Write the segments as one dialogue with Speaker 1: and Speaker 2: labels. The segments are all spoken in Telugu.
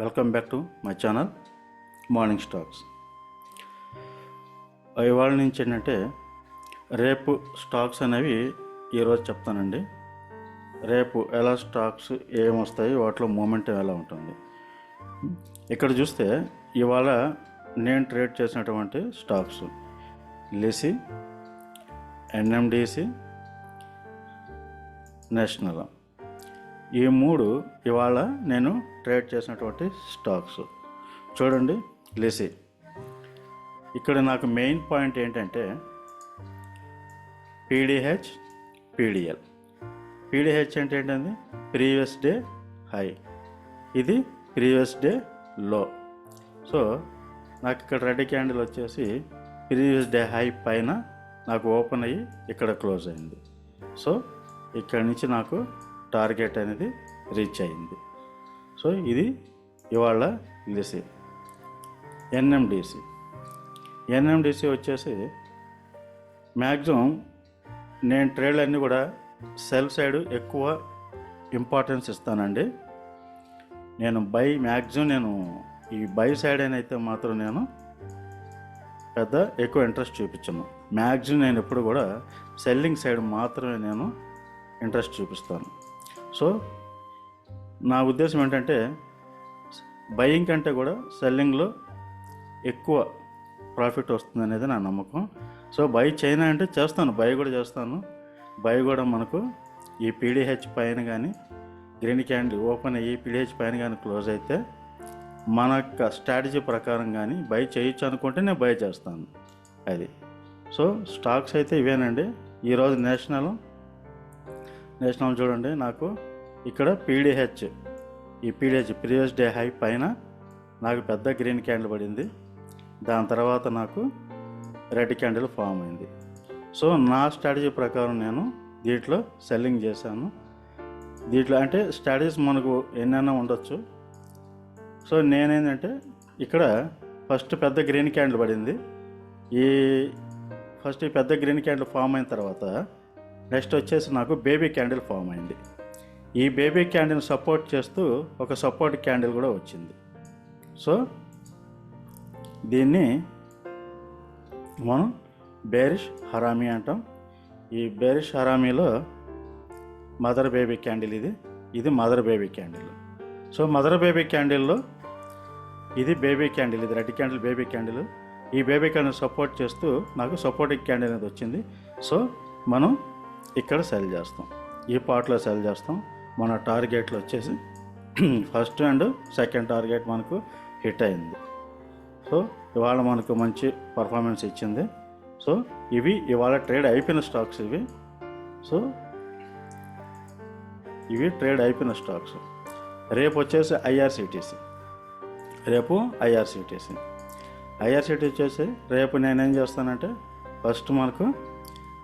Speaker 1: Welcome back to my channel morning stocks. ఇవాళ నుంచి ఏంటంటే రేపు స్టాక్స్ అనేవి ఈరోజు చెప్తానండి. రేపు ఎలా స్టాక్స్ ఏమొస్తాయి, వాటిలో మూమెంటం ఎలా ఉంటుంది. ఇక్కడ చూస్తే ఇవాళ నేను ట్రేడ్ చేసినటువంటి స్టాక్స్ లిసి, ఎన్ఎండిసి, నేషనల్, ఈ మూడు ఇవాళ నేను ట్రేడ్ చేసినటువంటి స్టాక్స్. చూడండి, లిసి ఇక్కడ నాకు మెయిన్ పాయింట్ ఏంటంటే పీడిహెచ్, పీడిఎల్. పీడిహెచ్ అంటే ఏంటండి? ప్రీవియస్ డే హై, ఇది ప్రీవియస్ డే లో. సో నాకు ఇక్కడ రెడ్ క్యాండిల్ వచ్చేసి ప్రీవియస్ డే హై పైన నాకు ఓపెన్ అయ్యి ఇక్కడ క్లోజ్ అయింది. సో ఇక్కడ నుంచి నాకు టార్గెట్ అనేది రీచ్ అయింది. సో ఇది ఇవాళ లిసి. ఎన్ఎండిసి వచ్చేసి మ్యాక్సిమం నేను ట్రేడ్లన్నీ కూడా సెల్ సైడ్ ఎక్కువ ఇంపార్టెన్స్ ఇస్తానండి. నేను ఈ బై సైడ్ అయితే మాత్రం నేను పెద్ద ఎక్కువ ఇంట్రెస్ట్ చూపించను. మ్యాక్సిమం నేను ఎప్పుడు కూడా సెల్లింగ్ సైడ్ మాత్రమే నేను ఇంట్రెస్ట్ చూపిస్తాను. సో నా ఉద్దేశం ఏంటంటే బయింగ్ కంటే కూడా సెల్లింగ్లో ఎక్కువ ప్రాఫిట్ వస్తుంది అనేది నా నమ్మకం. సో బై చైనా అంటే చేస్తాను, బై కూడా చేస్తాను. బై కూడా మనకు ఈ పీడిహెచ్ పైన కానీ గ్రీన్ క్యాండిల్ ఓపెన్ అయ్యి పీడిహెచ్ పైన కానీ క్లోజ్ అయితే మన యొక్క స్ట్రాటజీ ప్రకారం కానీ బై చేయొచ్చు అనుకుంటే నేను బై చేస్తాను. అది. సో స్టాక్స్ అయితే ఇవేనండి. ఈరోజు నేషనల్ చూడండి, నాకు ఇక్కడ పీడిహెచ్, ఈ పీడిహెచ్ ప్రీవియస్ డే హై పైన నాకు పెద్ద గ్రీన్ క్యాండిల్ పడింది. దాని తర్వాత నాకు రెడ్ క్యాండిల్ ఫామ్ అయింది. సో నా స్ట్రాటజీ ప్రకారం నేను దీంట్లో సెల్లింగ్ చేశాను. దీంట్లో అంటే స్ట్రాటజీస్ మనకు ఎన్నైనా ఉండొచ్చు. సో నేనేంటంటే ఇక్కడ ఫస్ట్ పెద్ద గ్రీన్ క్యాండిల్ పడింది. ఈ పెద్ద గ్రీన్ క్యాండిల్ ఫామ్ అయిన తర్వాత నెక్స్ట్ వచ్చేసి నాకు బేబీ క్యాండిల్ ఫామ్ అయింది. ఈ బేబీ క్యాండిల్ సపోర్ట్ చేస్తూ ఒక సపోర్ట్ క్యాండిల్ కూడా వచ్చింది. సో దీన్ని మనం బేరిష్ హరామీ అంటాం. ఈ బేరిష్ హరామీలో మదర్ బేబీ క్యాండిల్, ఇది mother baby candle. So mother baby క్యాండిల్లో ఇది బేబీ క్యాండిల్, ఇది రెడ్ క్యాండిల్ బేబీ క్యాండిల్. ఈ బేబీ క్యాండిల్ సపోర్ట్ చేస్తూ నాకు సపోర్టింగ్ క్యాండిల్ అనేది వచ్చింది. సో మనం ఇక్కడ సెల్ చేస్తాం, ఈ పార్ట్లో సెల్ చేస్తాం. మన టార్గెట్లు వచ్చేసి ఫస్ట్ అండ్ సెకండ్ టార్గెట్ మనకు హిట్ అయింది. సో ఇవాళ మనకు మంచి పర్ఫార్మెన్స్ ఇచ్చింది. సో ఇవి ఇవాళ ట్రేడ్ అయిపోయిన స్టాక్స్ ఇవి. సో ఇవి ట్రేడ్ అయిపోయిన స్టాక్స్. రేపు వచ్చేసి ఐఆర్సిటీసీ వచ్చేసి రేపు నేనేం చేస్తానంటే ఫస్ట్ మనకు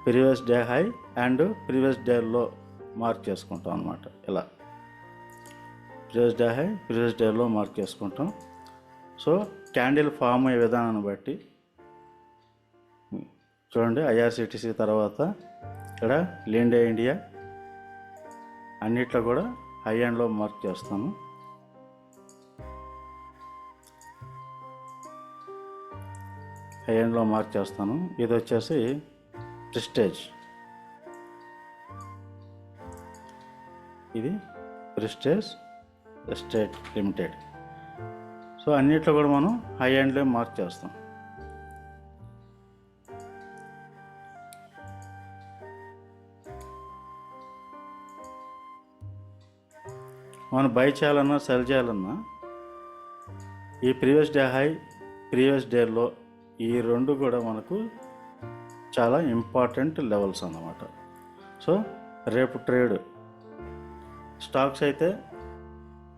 Speaker 1: previous day high and previous day లో మార్క్ చేసుకుంటాం అనమాట. ఇలా previous day high previous day లో మార్క్ చేసుకుంటాం. సో క్యాండిల్ ఫామ్ అయ్యే విధానాన్ని బట్టి చూడండి, ఐఆర్సిటీసీ తర్వాత ఇక్కడ లిండే ఇండియా అన్నిట్లో కూడా హై అండ్ లో మార్క్ చేస్తాను. ఇది వచ్చేసి ప్రెస్టేజ్, ఇది ప్రెస్టేజ్ ఎస్టేట్ లిమిటెడ్. సో అన్నిట్లో కూడా మనం హై అండ్లో మార్క్ చేస్తాం. మనం బై చేయాలన్నా సెల్ చేయాలన్నా ఈ previous day high previous day లో ఈ రెండు కూడా మనకు చాలా ఇంపార్టెంట్ లెవెల్స్ అన్నమాట. సో రేపు ట్రేడ్ స్టాక్స్ అయితే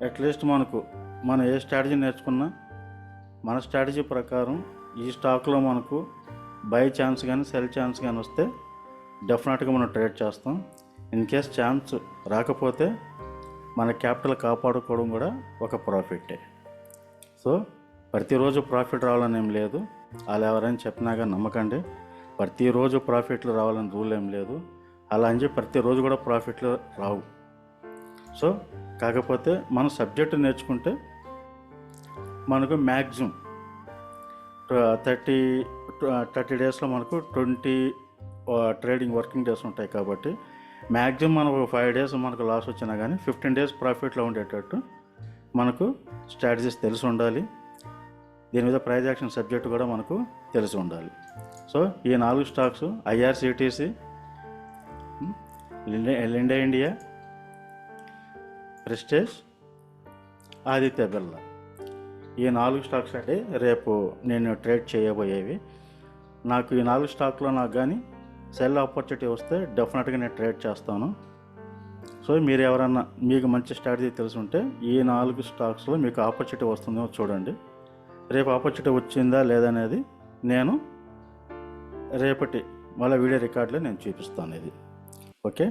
Speaker 1: అట్లీస్ట్ మనం ఏ స్ట్రాటజీ నేర్చుకున్నా మన స్ట్రాటజీ ప్రకారం ఈ స్టాక్లో మనకు బై ఛాన్స్ కానీ సెల్ ఛాన్స్ కానీ వస్తే డెఫినెట్గా మనం ట్రేడ్ చేస్తాం. ఇన్ కేస్ ఛాన్స్ రాకపోతే మన క్యాపిటల్ కాపాడుకోవడం కూడా ఒక ప్రాఫిటే. సో ప్రతిరోజు ప్రాఫిట్ రావాలని ఏం లేదు, అలా ఎవరైనా చెప్పినా కానీ నమ్మకండి. ప్రతిరోజు ప్రాఫిట్లు రావాలని రూల్ ఏం లేదు. అలా అని చెప్పి ప్రతిరోజు కూడా ప్రాఫిట్లు రావు. సో కాకపోతే మనం సబ్జెక్టు నేర్చుకుంటే మనకు మ్యాక్సిమం 30 30 డేస్లో మనకు 20 ట్రేడింగ్ వర్కింగ్ డేస్ ఉంటాయి కాబట్టి మ్యాక్సిమం మనకు 5 డేస్ మనకు లాస్ వచ్చినా కానీ 15 డేస్ ప్రాఫిట్లో ఉండేటట్టు మనకు స్ట్రాటజీస్ తెలిసి ఉండాలి. దీని మీద ప్రైజ్ యాక్షన్ సబ్జెక్ట్ కూడా మనకు తెలిసి ఉండాలి. సో ఈ 4 stocks IRCTC, Linde India, prestige, Aditya Birla, ఈ 4 స్టాక్స్ అంటే రేపు నేను ట్రేడ్ చేయబోయేవి. నాకు ఈ 4 స్టాక్లో నాకు కానీ సెల్ ఆపర్చునిటీ వస్తే డెఫినెట్గా నేను ట్రేడ్ చేస్తాను. సో మీరు ఎవరన్నా మీకు మంచి స్ట్రాటజీ తెలిసి ఉంటే ఈ 4 స్టాక్స్లో మీకు ఆపర్చునిటీ వస్తుందేమో చూడండి. రేపు ఆపర్చునిటీ వచ్చిందా లేదనేది నేను రేపటి మళ్ళీ వీడియో రికార్డులో నేను చూపిస్తాను ఇది. ఓకే.